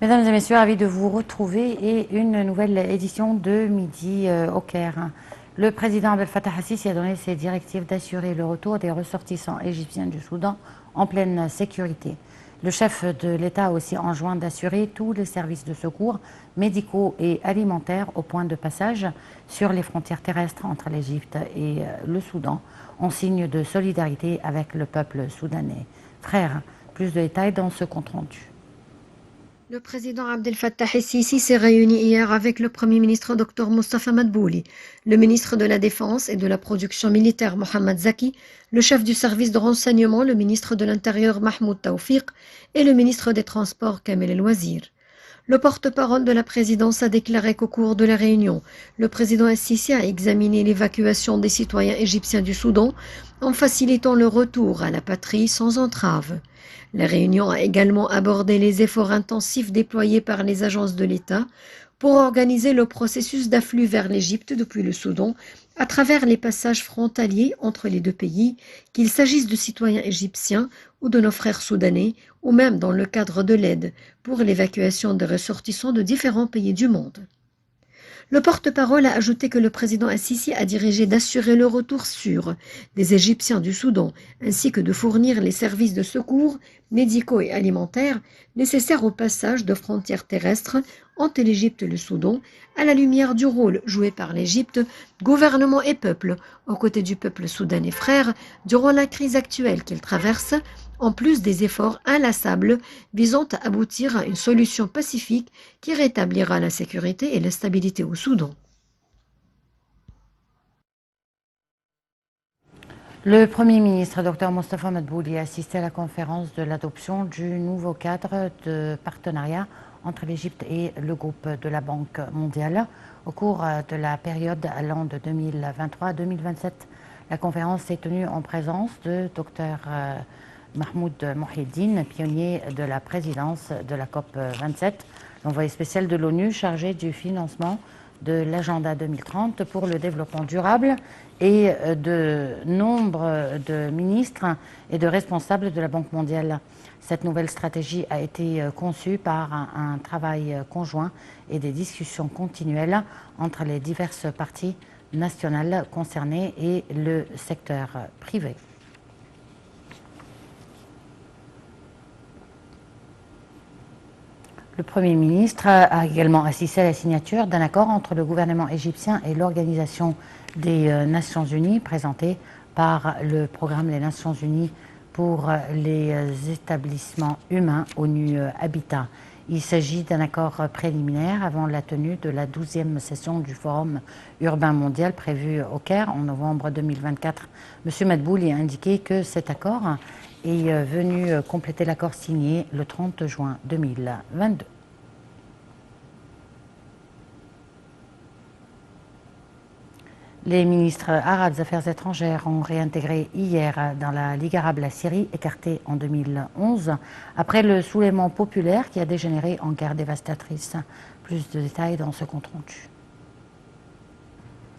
Mesdames et messieurs, ravi de vous retrouver et une nouvelle édition de Midi au Caire. Le président Abdel Fattah al-Sisi a donné ses directives d'assurer le retour des ressortissants égyptiens du Soudan en pleine sécurité. Le chef de l'État a aussi enjoint d'assurer tous les services de secours médicaux et alimentaires au point de passage sur les frontières terrestres entre l'Égypte et le Soudan, en signe de solidarité avec le peuple soudanais. Frères, plus de détails dans ce compte rendu. Le président Abdel Fattah el-Sisi s'est réuni hier avec le Premier ministre Dr Mostafa Madbouli, le ministre de la Défense et de la Production militaire Mohamed Zaki, le chef du service de renseignement, le ministre de l'Intérieur Mahmoud Tawfiq et le ministre des Transports Kamel El-Wazir. Le porte-parole de la présidence a déclaré qu'au cours de la réunion, le président el-Sisi a examiné l'évacuation des citoyens égyptiens du Soudan en facilitant le retour à la patrie sans entrave. La réunion a également abordé les efforts intensifs déployés par les agences de l'État pour organiser le processus d'afflux vers l'Égypte depuis le Soudan à travers les passages frontaliers entre les deux pays, qu'il s'agisse de citoyens égyptiens ou de nos frères soudanais, ou même dans le cadre de l'aide pour l'évacuation des ressortissants de différents pays du monde. Le porte-parole a ajouté que le président al-Sisi a dirigé d'assurer le retour sûr des Égyptiens du Soudan, ainsi que de fournir les services de secours médicaux et alimentaires nécessaires au passage de frontières terrestres entre l'Égypte et le Soudan, à la lumière du rôle joué par l'Égypte, gouvernement et peuple, aux côtés du peuple soudanais frère, durant la crise actuelle qu'il traverse, en plus des efforts inlassables visant à aboutir à une solution pacifique qui rétablira la sécurité et la stabilité au Soudan. Le Premier ministre, Dr Mostafa Madbouli, a assisté à la conférence de l'adoption du nouveau cadre de partenariat entre l'Égypte et le groupe de la Banque mondiale au cours de la période allant de 2023 à 2027. La conférence s'est tenue en présence de Dr Mahmoud Mohiddine, pionnier de la présidence de la COP 27, l'envoyé spécial de l'ONU chargé du financement de l'agenda 2030 pour le développement durable et de nombre de ministres et de responsables de la Banque mondiale. Cette nouvelle stratégie a été conçue par un travail conjoint et des discussions continuelles entre les diverses parties nationales concernées et le secteur privé. Le Premier ministre a également assisté à la signature d'un accord entre le gouvernement égyptien et l'Organisation des Nations Unies, présenté par le Programme des Nations Unies pour les établissements humains ONU Habitat. Il s'agit d'un accord préliminaire avant la tenue de la 12e session du Forum urbain mondial prévu au Caire en novembre 2024. M. Madbouli a indiqué que cet accord est venu compléter l'accord signé le 30 juin 2022. Les ministres arabes des Affaires étrangères ont réintégré hier dans la Ligue arabe la Syrie, écartée en 2011, après le soulèvement populaire qui a dégénéré en guerre dévastatrice. Plus de détails dans ce compte rendu.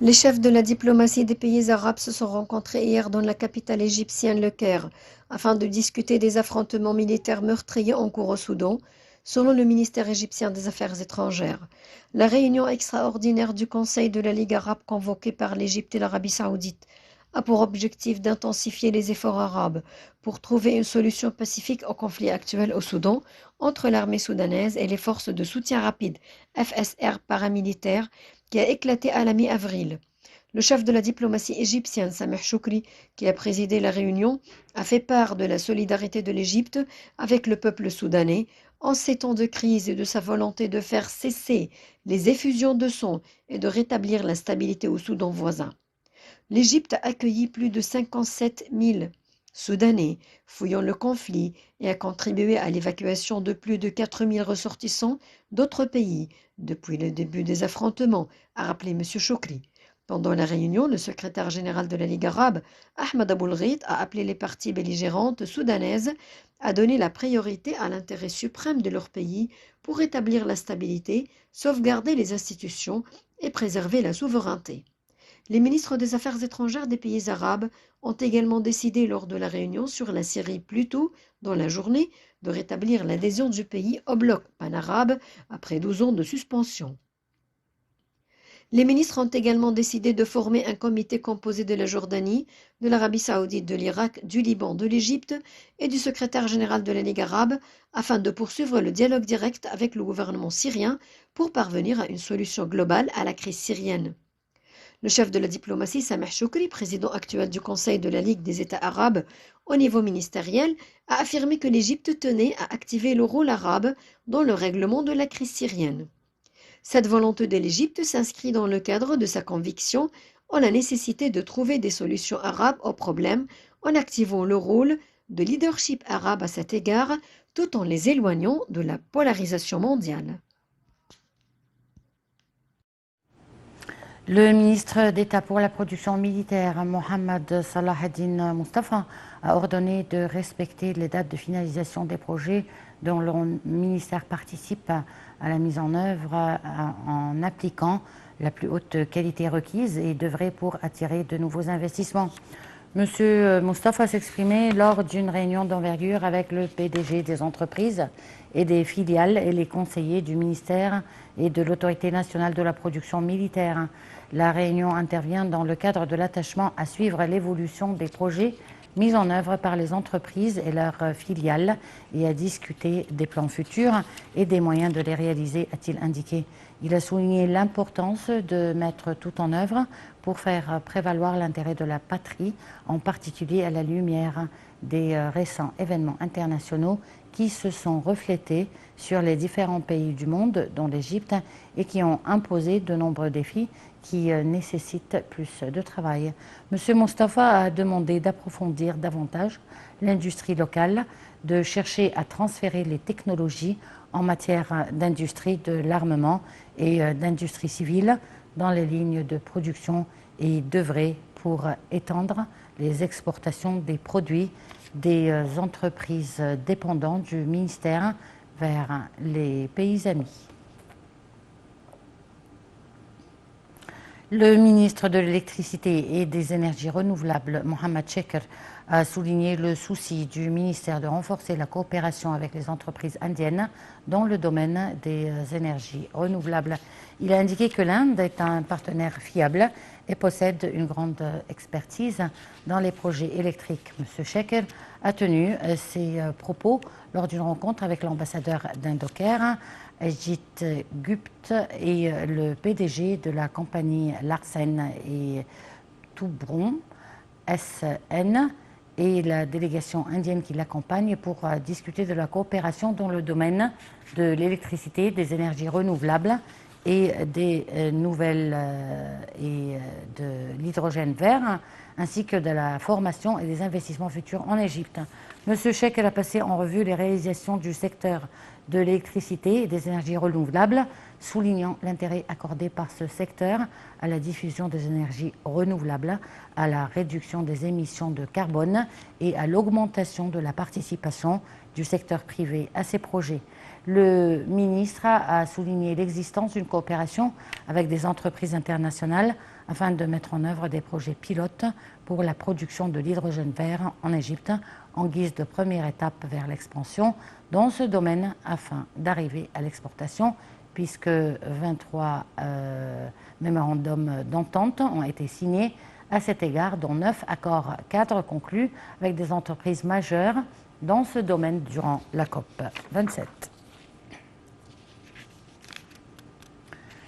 Les chefs de la diplomatie des pays arabes se sont rencontrés hier dans la capitale égyptienne, le Caire, afin de discuter des affrontements militaires meurtriers en cours au Soudan, selon le ministère égyptien des Affaires étrangères. La réunion extraordinaire du Conseil de la Ligue arabe convoquée par l'Égypte et l'Arabie saoudite a pour objectif d'intensifier les efforts arabes pour trouver une solution pacifique au conflit actuel au Soudan entre l'armée soudanaise et les forces de soutien rapide FSR paramilitaires qui a éclaté à la mi-avril. Le chef de la diplomatie égyptienne, Sameh Choukri, qui a présidé la réunion, a fait part de la solidarité de l'Égypte avec le peuple soudanais en ces temps de crise et de sa volonté de faire cesser les effusions de sang et de rétablir la stabilité au Soudan voisin. L'Égypte a accueilli plus de 57 000 Soudanais fuyant le conflit et a contribué à l'évacuation de plus de 4 000 ressortissants d'autres pays depuis le début des affrontements, a rappelé M. Choukri. Pendant la réunion, le secrétaire général de la Ligue arabe, Ahmed Aboulghit, a appelé les parties belligérantes soudanaises à donner la priorité à l'intérêt suprême de leur pays pour rétablir la stabilité, sauvegarder les institutions et préserver la souveraineté. Les ministres des Affaires étrangères des pays arabes ont également décidé lors de la réunion sur la Syrie plus tôt dans la journée de rétablir l'adhésion du pays au bloc panarabe après 12 ans de suspension. Les ministres ont également décidé de former un comité composé de la Jordanie, de l'Arabie saoudite, de l'Irak, du Liban, de l'Égypte et du secrétaire général de la Ligue arabe afin de poursuivre le dialogue direct avec le gouvernement syrien pour parvenir à une solution globale à la crise syrienne. Le chef de la diplomatie, Sameh Choukri, président actuel du Conseil de la Ligue des États arabes au niveau ministériel, a affirmé que l'Égypte tenait à activer le rôle arabe dans le règlement de la crise syrienne. Cette volonté de l'Égypte s'inscrit dans le cadre de sa conviction en la nécessité de trouver des solutions arabes aux problèmes en activant le rôle de leadership arabe à cet égard, tout en les éloignant de la polarisation mondiale. Le ministre d'État pour la production militaire, Mohamed Salah Eddine Mustafa, a ordonné de respecter les dates de finalisation des projets dont le ministère participe à la mise en œuvre en appliquant la plus haute qualité requise et devrait pour attirer de nouveaux investissements. Monsieur Mustafa s'exprimait lors d'une réunion d'envergure avec le PDG des entreprises et des filiales et les conseillers du ministère et de l'Autorité nationale de la production militaire. La réunion intervient dans le cadre de l'attachement à suivre l'évolution des projets mis en œuvre par les entreprises et leurs filiales et à discuter des plans futurs et des moyens de les réaliser, a-t-il indiqué. Il a souligné l'importance de mettre tout en œuvre pour faire prévaloir l'intérêt de la patrie, en particulier à la lumière des récents événements internationaux qui se sont reflétés sur les différents pays du monde, dont l'Égypte, et qui ont imposé de nombreux défis qui nécessitent plus de travail. M. Mustafa a demandé d'approfondir davantage l'industrie locale, de chercher à transférer les technologies en matière d'industrie de l'armement et d'industrie civile dans les lignes de production et d'œuvrer pour étendre les exportations des produits des entreprises dépendantes du ministère vers les pays amis. Le ministre de l'Électricité et des Énergies renouvelables, Mohamed Sheker, a souligné le souci du ministère de renforcer la coopération avec les entreprises indiennes dans le domaine des énergies renouvelables. Il a indiqué que l'Inde est un partenaire fiable et possède une grande expertise dans les projets électriques. M. Sheker a tenu ses propos lors d'une rencontre avec l'ambassadeur d'Inde au Caire, Ajit Gupta, et le PDG de la compagnie Larsen et Toubron SN et la délégation indienne qui l'accompagne pour discuter de la coopération dans le domaine de l'électricité, des énergies renouvelables et des nouvelles et de l'hydrogène vert, ainsi que de la formation et des investissements futurs en Égypte. M. Sheikh a passé en revue les réalisations du secteur de l'électricité et des énergies renouvelables, soulignant l'intérêt accordé par ce secteur à la diffusion des énergies renouvelables, à la réduction des émissions de carbone et à l'augmentation de la participation du secteur privé à ces projets. Le ministre a souligné l'existence d'une coopération avec des entreprises internationales afin de mettre en œuvre des projets pilotes pour la production de l'hydrogène vert en Égypte en guise de première étape vers l'expansion dans ce domaine afin d'arriver à l'exportation, puisque 23 mémorandums d'entente ont été signés à cet égard, dont 9 accords cadres conclus avec des entreprises majeures dans ce domaine durant la COP 27.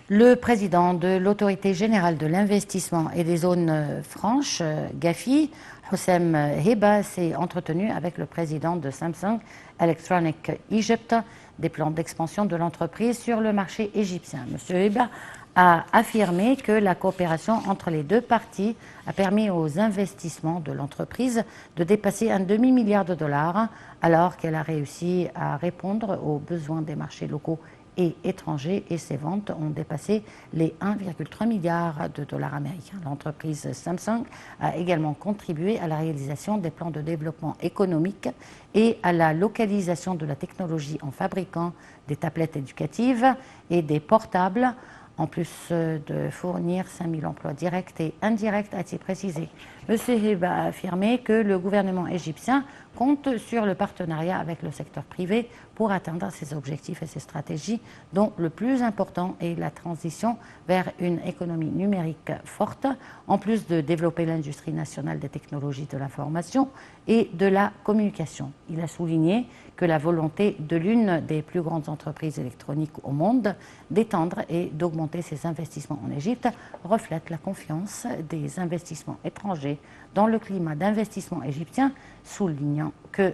Le président de l'Autorité générale de l'investissement et des zones franches, GAFI, Houssem Hiba, s'est entretenu avec le président de Samsung Electronic Egypt des plans d'expansion de l'entreprise sur le marché égyptien. M. Hiba a affirmé que la coopération entre les deux parties a permis aux investissements de l'entreprise de dépasser un demi-milliard de dollars, alors qu'elle a réussi à répondre aux besoins des marchés locaux et étrangers, et ses ventes ont dépassé les 1,3 milliard de dollars américains. L'entreprise Samsung a également contribué à la réalisation des plans de développement économique et à la localisation de la technologie en fabriquant des tablettes éducatives et des portables en plus de fournir 5 000 emplois directs et indirects, a-t-il précisé. M. Hiba a affirmé que le gouvernement égyptien compte sur le partenariat avec le secteur privé pour atteindre ses objectifs et ses stratégies, dont le plus important est la transition vers une économie numérique forte, en plus de développer l'industrie nationale des technologies de l'information et de la communication. Il a souligné que la volonté de l'une des plus grandes entreprises électroniques au monde d'étendre et d'augmenter ses investissements en Égypte reflète la confiance des investissements étrangers dans le climat d'investissement égyptien, soulignant que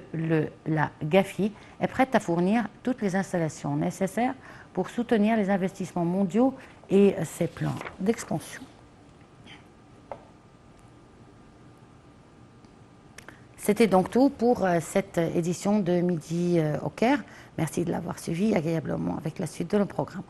la GAFI est prête à fournir toutes les installations nécessaires pour soutenir les investissements mondiaux et ses plans d'expansion. C'était donc tout pour cette édition de Midi au Caire. Merci de l'avoir suivi agréablement avec la suite de nos programmes.